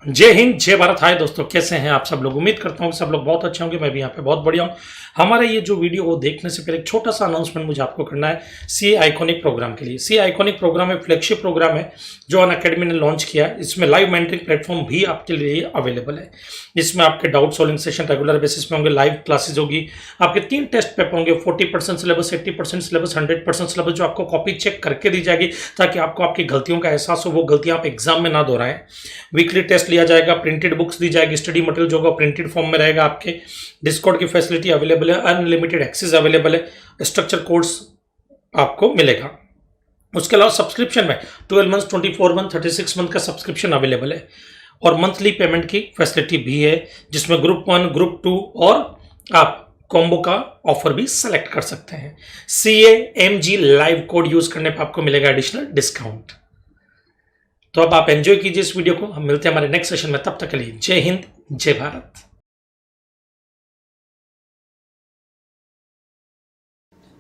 जय हिंद जय भारत। हाय दोस्तों, कैसे हैं आप सब लोग। उम्मीद करता हूँ कि सब लोग बहुत अच्छे होंगे। मैं भी यहाँ पे बहुत बढ़िया हूँ। हमारा ये जो वीडियो वो देखने से पहले एक छोटा सा अनाउंसमेंट मुझे आपको करना है सीए आइकॉनिक प्रोग्राम के लिए। सीए आइकॉनिक प्रोग्राम एक फ्लैगशिप प्रोग्राम है जो अनअकैडमी ने लॉन्च किया है। इसमें लाइव मेंटरिंग प्लेटफॉर्म भी आपके लिए अवेलेबल है। इसमें आपके doubt solving session regular basis पे होंगे, लाइव क्लासेज होगी, आपके 3 टेस्ट पेपर होंगे, 40% सिलेबस, 80% सिलेबस, 100% सिलेबस, जो आपको कॉपी चेक करके दी जाएगी ताकि आपको आपकी गलतियों का एहसास हो, वो गलतियां आप एग्जाम में ना दोहराएं। वीकली टेस्ट लिया जाएगा, प्रिंटेड बुक्स दी जाएगी, स्टडी मटेरियल जो होगा प्रिंटेड फॉर्म में रहेगा। आपके डिस्कॉर्ड की फैसिलिटी अवेलेबल है, अनलिमिटेड एक्सेस अवेलेबल है, स्ट्रक्चर कोर्स आपको मिलेगा। उसके अलावा सब्सक्रिप्शन में 12 मंथ, 24 मंथ, 36 मंथ का सब्सक्रिप्शन अवेलेबल है और मंथली पेमेंट की फैसिलिटी भी है, जिसमें ग्रुप 1, ग्रुप 2 और आप कॉम्बो का ऑफर भी सेलेक्ट कर सकते हैं। CAMG लाइव कोड यूज करने पर आपको मिलेगा एडिशनल डिस्काउंट। तो अब आप एंजॉय कीजिए इस वीडियो को। हम मिलते हैं हमारे नेक्स्ट सेशन में, तब तक के लिए जय हिंद जय Bharat.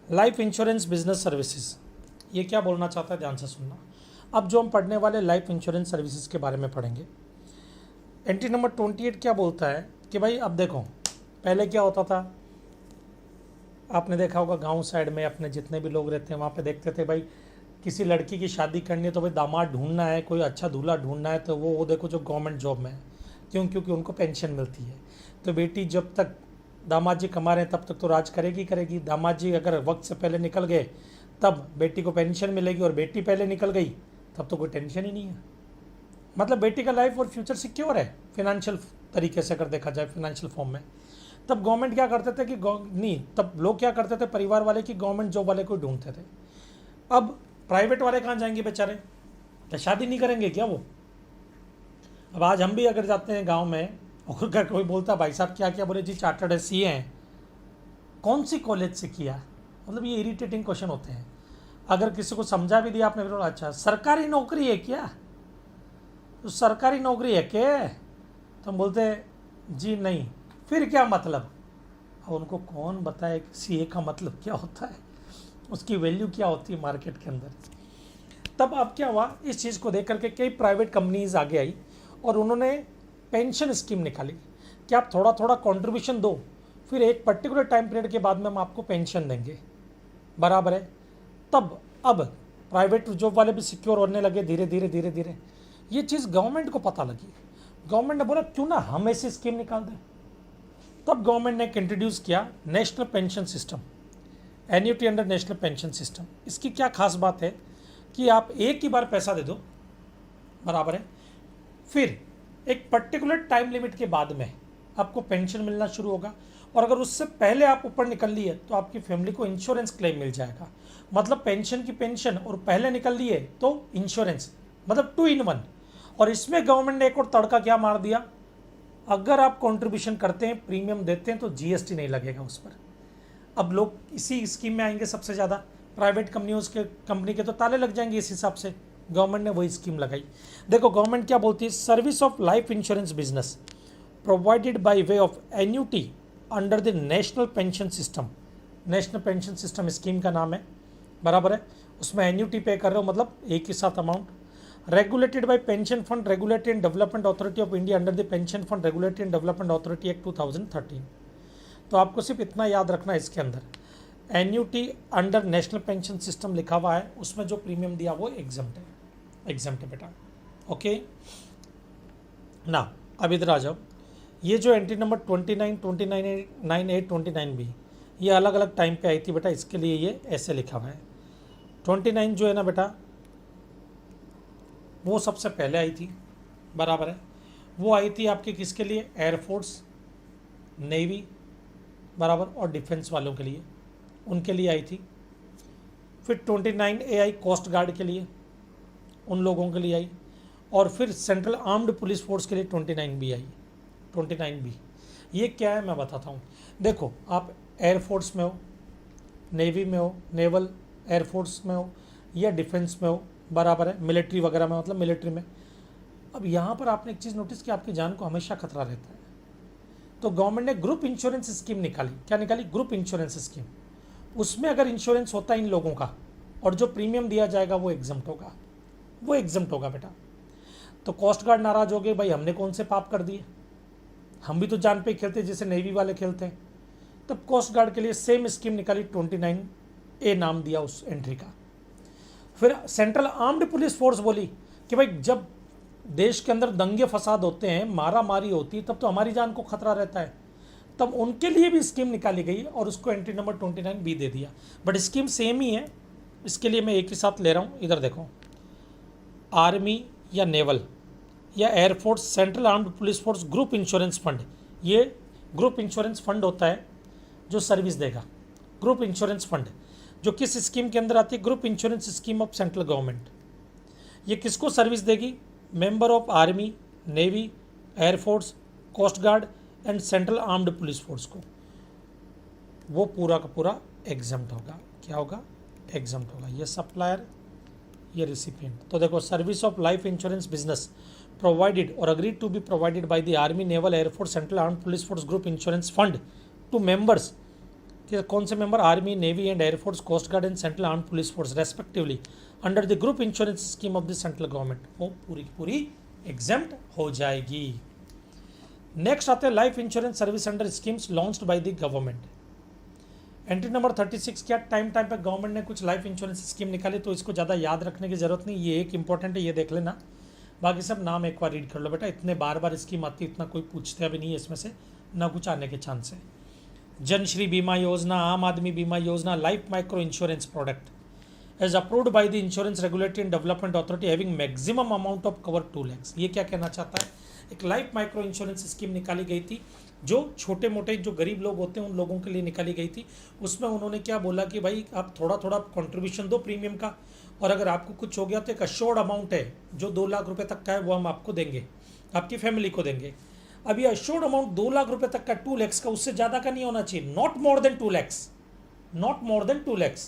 Life insurance business services, ये क्या बोलना चाहता है, ध्यान से सुनना। अब जो हम पढ़ने वाले लाइफ इंश्योरेंस सर्विसेज के बारे में पढ़ेंगे। एंट्री नंबर 28 क्या बोलता है कि भाई अब देखो, पहले क्या होता था, आपने देखा होगा गांव साइड में अपने जितने भी लोग रहते हैं वहाँ पे देखते थे भाई किसी लड़की की शादी करनी है तो भाई दामाद ढूंढना है, कोई अच्छा दूल्हा ढूंढना है तो वो देखो जो गवर्नमेंट जॉब में है। क्यों? क्योंकि उनको पेंशन मिलती है। तो बेटी जब तक दामाद जी कमा रहे हैं तब तक तो राज करेगी करेगी। दामाद जी अगर वक्त से पहले निकल गए तब बेटी को पेंशन मिलेगी, और बेटी पहले निकल गई तब तो कोई टेंशन ही नहीं है। मतलब बेटी का लाइफ और फ्यूचर सिक्योर है फाइनेंशियल तरीके से, अगर देखा जाए फाइनेंशियल फॉर्म में। तब गवर्नमेंट क्या करते थे कि नहीं, तब लोग क्या करते थे, परिवार वाले कि गवर्नमेंट जॉब वाले को ढूंढते थे। अब प्राइवेट वाले कहाँ जाएंगे बेचारे, क्या शादी नहीं करेंगे क्या वो? अब आज हम भी अगर जाते हैं गांव में और अगर कोई बोलता भाई साहब क्या क्या, बोले जी चार्टर्ड है, CA हैं। कौन सी कॉलेज से किया? मतलब ये इरिटेटिंग क्वेश्चन होते हैं। अगर किसी को समझा भी दिया आपने, बोला अच्छा सरकारी नौकरी है क्या, तो सरकारी नौकरी है क्या, तो हम बोलते हैं जी नहीं, फिर क्या मतलब? अब उनको कौन बताए CA का मतलब क्या होता है, उसकी वैल्यू क्या होती है मार्केट के अंदर। तब अब क्या हुआ, इस चीज़ को देख करके कई प्राइवेट कंपनीज आगे आई और उन्होंने पेंशन स्कीम निकाली कि आप थोड़ा थोड़ा कंट्रीब्यूशन दो, फिर एक पर्टिकुलर टाइम पीरियड के बाद में हम आपको पेंशन देंगे, बराबर है। तब अब प्राइवेट जॉब वाले भी सिक्योर होने लगे धीरे धीरे धीरे धीरे। ये चीज़ गवर्नमेंट को पता लगी। गवर्नमेंट ने बोला क्यों ना हम ऐसी स्कीम निकाल दें। तब गवर्नमेंट ने इंट्रोड्यूस किया national pension system, annuity under national pension system. इसकी क्या खास बात है कि आप एक ही बार पैसा दे दो, बराबर है, फिर एक पर्टिकुलर टाइम लिमिट के बाद में आपको पेंशन मिलना शुरू होगा, और अगर उससे पहले आप ऊपर निकल लिए तो आपकी फैमिली को इंश्योरेंस क्लेम मिल जाएगा। मतलब पेंशन की पेंशन, और पहले निकल लिए तो इंश्योरेंस, मतलब 2 in 1। और इसमें गवर्नमेंट ने एक और तड़का क्या मार दिया, अगर आप कंट्रीब्यूशन करते हैं, प्रीमियम देते हैं तो GST नहीं लगेगा उस पर। अब लोग इसी स्कीम में आएंगे सबसे ज़्यादा, प्राइवेट कंपनी के तो ताले लग जाएंगे इस हिसाब से। गवर्नमेंट ने वही स्कीम लगाई। देखो गवर्नमेंट क्या बोलती है, service of life insurance business provided by way of annuity under the national pension system. National pension system scheme का नाम है, बराबर है। उसमें एन्यूटी पे कर रहे हो, मतलब एक ही साथ amount. Regulated by pension fund regulatory and development authority of India under the pension fund regulatory and development authority act 2013। तो आपको सिर्फ इतना याद रखना है, इसके अंदर annuity under national pension system लिखा हुआ है, उसमें जो प्रीमियम दिया वो एग्जम्प्ट है, एग्जम्प्ट है बेटा। ओके ना, अब इधर आ जाओ। ये जो entry number 29, 29A, 9A, 29B, ये अलग अलग टाइम पे आई थी बेटा, इसके लिए ये ऐसे लिखा हुआ है। 29 जो है ना बेटा, वो सबसे पहले आई थी, बराबर है। वो आई थी आपके किसके लिए, एयरफोर्स, नेवी, बराबर, और डिफेंस वालों के लिए, उनके लिए आई थी। फिर 29A आई कोस्ट गार्ड के लिए, उन लोगों के लिए आई। और फिर सेंट्रल आर्म्ड पुलिस फोर्स के लिए 29B आई, 29B। ये क्या है मैं बताता हूँ। देखो आप एयरफोर्स में हो, नेवी में हो, नेवल एयरफोर्स में हो, या डिफेंस में हो, बराबर है, मिलिट्री वगैरह में, मतलब मिलिट्री में। अब यहाँ पर आपने एक चीज़ नोटिस की, आपकी जान को हमेशा खतरा रहता है। तो गवर्नमेंट ने ग्रुप इंश्योरेंस स्कीम निकाली। क्या निकाली? Group insurance scheme. उसमें अगर इंश्योरेंस होता है इन लोगों का, और जो प्रीमियम दिया जाएगा वो एग्जम्प्ट होगा, वो एग्जम्प्ट होगा बेटा। तो कोस्ट गार्ड नाराज हो गए, भाई हमने कौन से पाप कर दिए, हम भी तो जान पे खेलते जैसे नेवी वाले खेलते हैं। तब कोस्ट गार्ड के लिए सेम स्कीम निकाली, 29A नाम दिया उस एंट्री का। फिर सेंट्रल आर्म्ड पुलिस फोर्स बोली कि भाई जब देश के अंदर दंगे फसाद होते हैं, मारा मारी होती है, तब तो हमारी जान को खतरा रहता है, तब उनके लिए भी स्कीम निकाली गई और उसको एंट्री नंबर 29B दे दिया। बट स्कीम सेम ही है, इसके लिए मैं एक ही साथ ले रहा हूँ। इधर देखो, आर्मी या नेवल या air force central armed police force group insurance fund, ये ग्रुप इंश्योरेंस फंड होता है जो सर्विस देगा। ग्रुप इंश्योरेंस फंड जो किस स्कीम के अंदर आती है, group insurance scheme of central government. ये किसको सर्विस देगी, member of army, navy, air force, coast guard and central armed police force को। वो पूरा का पूरा एग्जम्प्ट होगा। क्या होगा, एग्जम्प्ट होगा। ये सप्लायर, ये रिसिपिएंट। तो देखो, service of life insurance business provided और agreed to be provided by the army, naval, air force, central armed police force group insurance fund to members. कौन से member, army, navy and air force, coast guard and central armed police force respectively under the group insurance scheme of the central government, वो पूरी की पूरी exempt हो जाएगी। Next आते हैं life insurance service under schemes launched by the government. Entry number 36, क्या time time पे गवर्नमेंट ने कुछ लाइफ इंश्योरेंस स्कीम निकाली, तो इसको ज़्यादा याद रखने की जरूरत नहीं, ये एक इंपॉर्टेंट है, ये देख लेना। बाकी सब नाम एक बार रीड कर लो बेटा, इतने बार बार स्कीम आती है, इतना कोई पूछते भी नहीं है इसमें से, ना कुछ आने के चांस है। जनश्री बीमा योजना, आम आदमी बीमा योजना, life micro insurance product as approved by the insurance regulatory and development authority having maximum amount of cover 2 lakhs। ये क्या कहना चाहता है, एक लाइफ माइक्रो इंश्योरेंस स्कीम निकाली गई थी जो छोटे मोटे जो गरीब लोग होते हैं उन लोगों के लिए निकाली गई थी। उसमें उन्होंने क्या बोला कि भाई आप थोड़ा थोड़ा कंट्रीब्यूशन दो प्रीमियम का, और अगर आपको कुछ हो गया तो एक अश्योर्ड अमाउंट है जो 2 लाख रुपए तक का है, वो हम आपको देंगे, आपकी फैमिली को देंगे। अब ये अश्योर्ड अमाउंट 2 लाख रुपए तक का, 2 lakhs का, उससे ज़्यादा का नहीं होना चाहिए, not more than 2 lakhs, not more than 2 lakhs।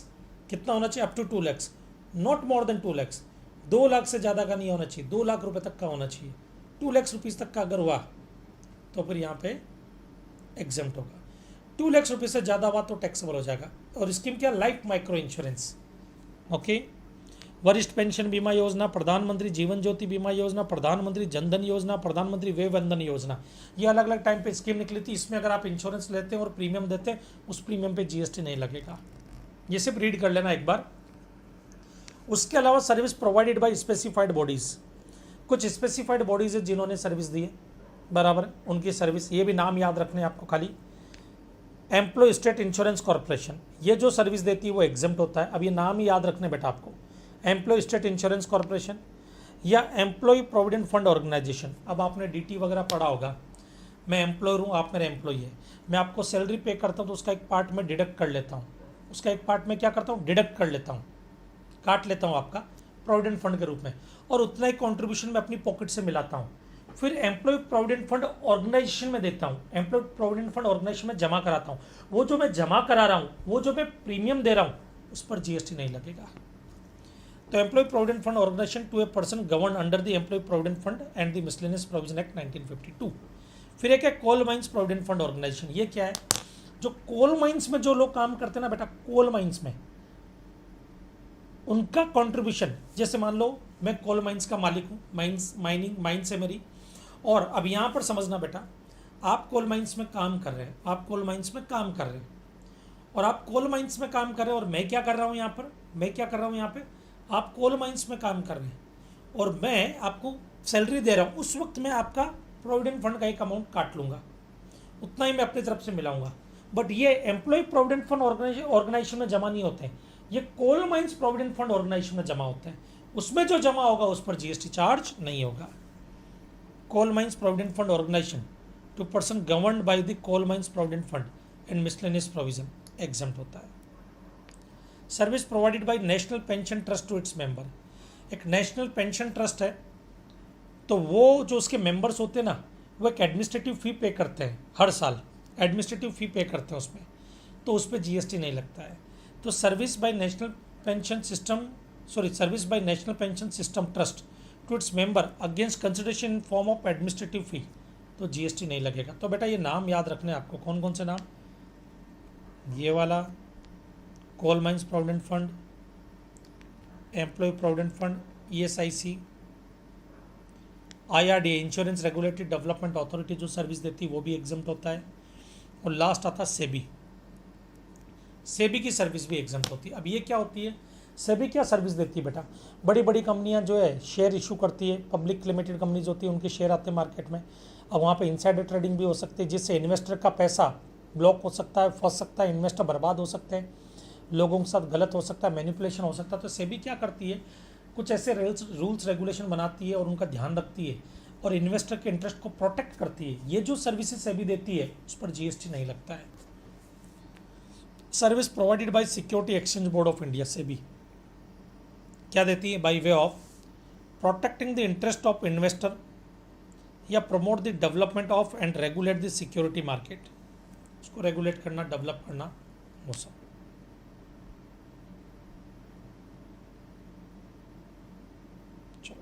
कितना होना चाहिए, up to 2 lakhs, not more than 2 lakhs। 2 lakh से ज़्यादा का नहीं होना चाहिए, 2 लाख रुपए तक का होना चाहिए। 2 lakhs रुपीज़ तक का अगर हुआ तो फिर यहाँ पे एग्जम्प्ट होगा। 2 lakhs रुपये से ज़्यादा हुआ तो टैक्सेबल हो जाएगा। और स्कीम क्या, लाइफ माइक्रो इंश्योरेंस। ओके, वरिष्ठ पेंशन बीमा योजना, प्रधानमंत्री जीवन ज्योति बीमा योजना, प्रधानमंत्री जनधन योजना, प्रधानमंत्री वय वंदन योजना, ये अलग अलग टाइम पे स्कीम निकली थी। इसमें अगर आप इंश्योरेंस लेते हैं और प्रीमियम देते हैं, उस प्रीमियम पे जीएसटी नहीं लगेगा। ये सिर्फ रीड कर लेना एक बार। उसके अलावा service provided bye specified bodies, कुछ स्पेसिफाइड बॉडीज़ है जिन्होंने सर्विस दी है, बराबर, उनकी सर्विस, ये भी नाम याद रखने आपको खाली। एम्प्लॉय स्टेट इंश्योरेंस कॉर्पोरेशन, ये जो सर्विस देती है वो एग्जम्प्ट होता है। अब ये नाम ही याद रखने बेटा आपको, एम्प्लॉय स्टेट इंश्योरेंस कॉर्पोरेशन या एम्प्लॉय प्रोविडेंट फंड ऑर्गेनाइजेशन। अब आपने डीटी वगैरह पढ़ा होगा, मैं एम्प्लॉयर हूँ, आप मेरे एम्प्लॉय है, मैं आपको सैलरी पे करता हूँ तो उसका एक पार्ट मैं डिडक्ट कर लेता हूँ, उसका एक पार्ट मैं क्या करता हूँ, डिडक्ट कर लेता हूँ, काट लेता हूँ आपका प्रोविडेंट फंड के रूप में, और उतना ही कॉन्ट्रीब्यूशन मैं अपनी पॉकेट से मिलाता हूँ। फिर एम्प्लॉय प्रोविडेंट फंड ऑर्गेनाइजेशन में देता हूँ, एम्प्लॉय प्रोविडेंट फंड ऑर्गेनाइजेशन में जमा कराता हूँ। वो जो मैं जमा करा रहा हूँ, वो जो मैं प्रीमियम दे रहा हूँ, उस पर जीएसटी नहीं लगेगा। तो employ provident fund organisation to a person govern under the employ provident fund and the miscellaneous provision act 1952। फिर एक है coal mines provident fund organisation. ये क्या है, जो कोल माइंस में जो लोग काम करते हैं ना बेटा, कोल माइंस में उनका कंट्रीब्यूशन, जैसे मान लो मैं कोल माइंस का मालिक हूँ, माइंस है मेरी, और अब यहाँ पर समझना बेटा, आप कोल माइंस में काम कर रहे हैं, आप कोल माइंस में काम कर रहे हैं, और आप कोल माइंस में काम कर रहे हैं, और मैं क्या कर रहा हूँ यहाँ पर, मैं क्या कर रहा हूँ यहाँ पे, आप कोल माइंस में काम कर रहे हैं और मैं आपको सैलरी दे रहा हूँ, उस वक्त मैं आपका प्रोविडेंट फंड का एक अमाउंट काट लूँगा, उतना ही मैं अपनी तरफ से मिलाऊंगा। बट ये एम्प्लॉय प्रोविडेंट फंड ऑर्गेनाइजेशन में जमा नहीं होते हैं, ये coal mines provident fund organisation में जमा होते हैं। उसमें जो जमा होगा उस पर जीएसटी चार्ज नहीं होगा। Coal mines provident fund organisation to person governed by the coal mines provident fund and miscellaneous provision exempt होता है। Service provided by national pension trust to its member, एक नेशनल पेंशन ट्रस्ट है, तो वो जो उसके मेंबर्स होते हैं ना, वो एक एडमिनिस्ट्रेटिव फ़ी पे करते हैं, हर साल एडमिनिस्ट्रेटिव फ़ी पे करते हैं उसमें, तो उस पर जीएसटी नहीं लगता है। तो service by national pension system trust to its member against consideration in form of administrative fee, तो जीएसटी नहीं लगेगा। तो बेटा ये नाम याद रखने आपको, कौन कौन से नाम, ये वाला coal mines provident fund, employ provident fund, ESIC, IRDA insurance regulatory development authority जो सर्विस देती है वो भी एग्जम्प्ट होता है। और लास्ट आता है सेबी। सेबी की सर्विस भी एग्जम्प्ट होती है। अब ये क्या होती है, सेबी क्या सर्विस देती है बेटा, बड़ी बड़ी कंपनियां जो है शेयर इशू करती है, पब्लिक लिमिटेड कंपनीज होती है, उनके शेयर आते हैं मार्केट में। अब वहाँ पे इनसाइडर ट्रेडिंग भी हो सकती है, जिससे इन्वेस्टर का पैसा ब्लॉक हो सकता है, फंस सकता है, इन्वेस्टर बर्बाद हो सकते हैं, लोगों के साथ गलत हो सकता है, मैनिपुलेशन हो सकता है। तो सेबी क्या करती है, कुछ ऐसे रूल्स रेगुलेशन बनाती है और उनका ध्यान रखती है और इन्वेस्टर के इंटरेस्ट को प्रोटेक्ट करती है। ये जो सर्विसेज सेबी देती है उस पर जीएसटी नहीं लगता है। Service provided by security exchange board of India, SEBI क्या देती है, by way of protecting the interest of investor या promote the development of and regulate the security market, उसको रेगुलेट करना, डेवलप करना, वो सब। चलो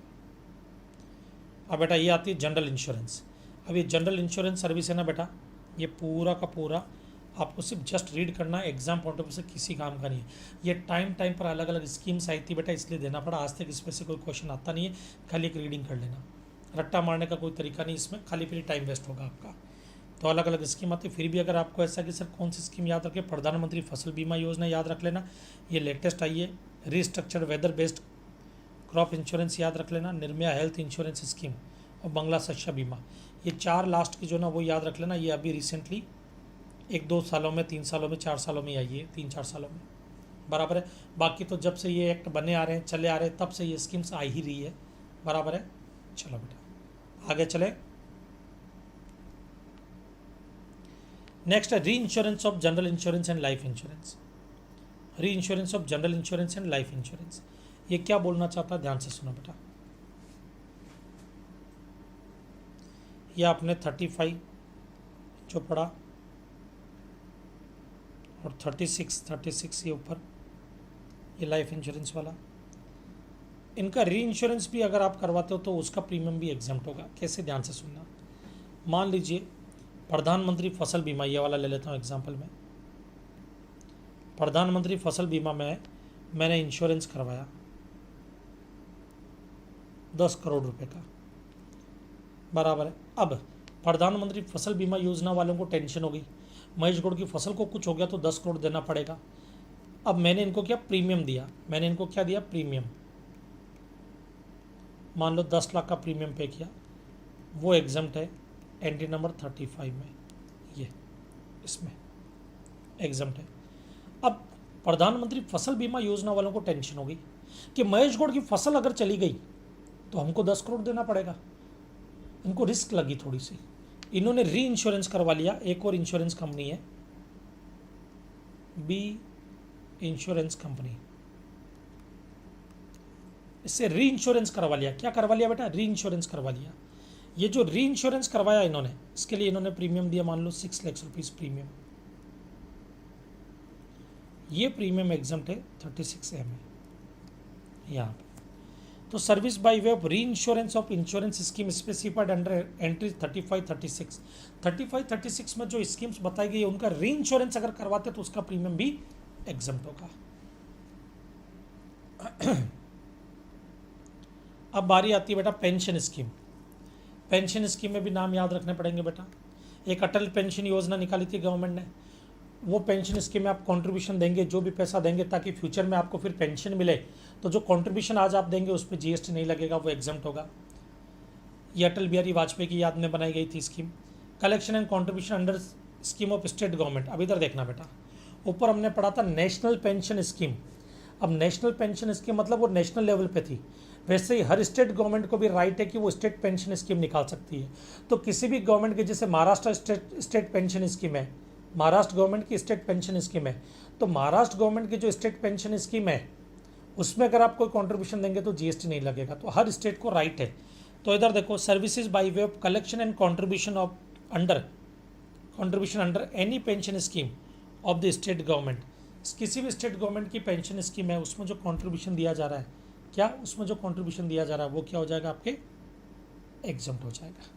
अब बेटा ये आती है जनरल इंश्योरेंस। अब ये जनरल इंश्योरेंस सर्विस है ना बेटा, ये पूरा का पूरा आपको सिर्फ जस्ट रीड करना है, एग्जाम पॉइंट ऑफ व्यू से किसी काम का नहीं है। ये टाइम पर अलग अलग स्कीम्स आई थी बेटा, इसलिए देना पड़ा। आज तक इसमें से कोई क्वेश्चन आता नहीं है, खाली एक रीडिंग कर लेना, रट्टा मारने का कोई तरीका नहीं इसमें, खाली फिर टाइम वेस्ट होगा आपका। तो अलग अलग स्कीम आती है। फिर भी अगर आपको ऐसा कि सर कौन सी स्कीम याद रखे, प्रधानमंत्री फसल बीमा योजना याद रख लेना, ये लेटेस्ट आई है। Restructured weather based crop insurance याद रख लेना, निर्भया हेल्थ इंश्योरेंस स्कीम और बंगला शस्य बीमा, ये 4 लास्ट की जो ना वो याद रख लेना। ये अभी रिसेंटली 1-2 सालों में, 3 सालों में, 4 सालों में आई है, 3-4 सालों में, बराबर है। बाकी तो जब से ये एक्ट बने आ रहे हैं, चले आ रहे हैं, तब से ये स्कीम्स आ ही रही है, बराबर है। चलो बेटा आगे चले। नेक्स्ट है reinsurance of general insurance and life insurance. Reinsurance of general insurance and life insurance, ये क्या बोलना चाहता है, ध्यान से सुनो बेटा। ये आपने 35 जो पढ़ा और 36 ये ऊपर, ये लाइफ इंश्योरेंस वाला, इनका री इंश्योरेंस भी अगर आप करवाते हो तो उसका प्रीमियम भी एग्जम्प्ट होगा। कैसे, ध्यान से सुनना। मान लीजिए प्रधानमंत्री फसल बीमा, ये वाला ले लेता हूँ एग्जाम्पल में। प्रधानमंत्री फसल बीमा में मैंने इंश्योरेंस करवाया 10 करोड़ रुपए का, बराबर है। अब प्रधानमंत्री फसल बीमा योजना वालों को टेंशन हो गई, महेश गौड़ की फसल को कुछ हो गया तो 10 करोड़ देना पड़ेगा। अब मैंने इनको क्या प्रीमियम दिया, मैंने इनको क्या दिया, प्रीमियम। मान लो 10 लाख का प्रीमियम पे किया, वो एग्जम्प्ट है एंट्री नंबर 35 में, ये इसमें एग्जम्प्ट है। अब प्रधानमंत्री फसल बीमा योजना वालों को टेंशन हो गई कि महेश गौड़ की फसल अगर चली गई तो हमको 10 करोड़ देना पड़ेगा। इनको रिस्क लगी थोड़ी सी, इन्होंने री इंश्योरेंस करवा लिया। एक और इंश्योरेंस कंपनी है बी इंश्योरेंस कंपनी, इससे री इंश्योरेंस करवा लिया। क्या करवा लिया बेटा, री इंश्योरेंस करवा लिया। ये जो री इंश्योरेंस करवाया इन्होंने, इसके लिए इन्होंने प्रीमियम दिया, मान लो 6 लाख रुपीज प्रीमियम। ये प्रीमियम एग्जम्प्ट है 36A में यहाँ पे। तो सर्विस बाय वे ऑफ री insurance of insurance scheme specified under entry 35-36। 35-36 में जो स्कीम्स बताई गई है उनका री इंश्योरेंस अगर करवाते तो उसका प्रीमियम भी एग्जम्प्ट होगा। अब बारी आती है बेटा पेंशन स्कीम। पेंशन स्कीम में भी नाम याद रखने पड़ेंगे बेटा। एक अटल पेंशन योजना निकाली थी गवर्नमेंट ने, वो पेंशन स्कीम में आप कंट्रीब्यूशन देंगे, जो भी पैसा देंगे, ताकि फ्यूचर में आपको फिर पेंशन मिले, तो जो कंट्रीब्यूशन आज आप देंगे उस पर जीएसटी नहीं लगेगा, वो एग्जम्प्ट होगा। ये अटल बिहारी वाजपेयी की याद में बनाई गई थी scheme. Collection and contribution under scheme of state government. अब इधर देखना बेटा, ऊपर हमने पढ़ा था नेशनल पेंशन स्कीम। अब नेशनल पेंशन स्कीम मतलब वो नेशनल लेवल पे थी, वैसे ही हर स्टेट गवर्नमेंट को भी राइट है कि वो स्टेट पेंशन स्कीम निकाल सकती है। तो किसी भी गवर्नमेंट के, जैसे महाराष्ट्र स्टेट पेंशन स्कीम है, महाराष्ट्र गवर्नमेंट की स्टेट पेंशन स्कीम है, तो महाराष्ट्र गवर्नमेंट की जो स्टेट पेंशन स्कीम है उसमें अगर आप कोई कंट्रीब्यूशन देंगे तो जीएसटी नहीं लगेगा। तो हर स्टेट को राइट है। तो इधर देखो, services by way of collection and contribution under any pension scheme of the state government. किसी भी स्टेट गवर्नमेंट की पेंशन स्कीम है, उसमें जो कंट्रीब्यूशन दिया जा रहा है, क्या उसमें जो कंट्रीब्यूशन दिया जा रहा है वो क्या हो जाएगा, आपके एग्जम्प्ट हो जाएगा।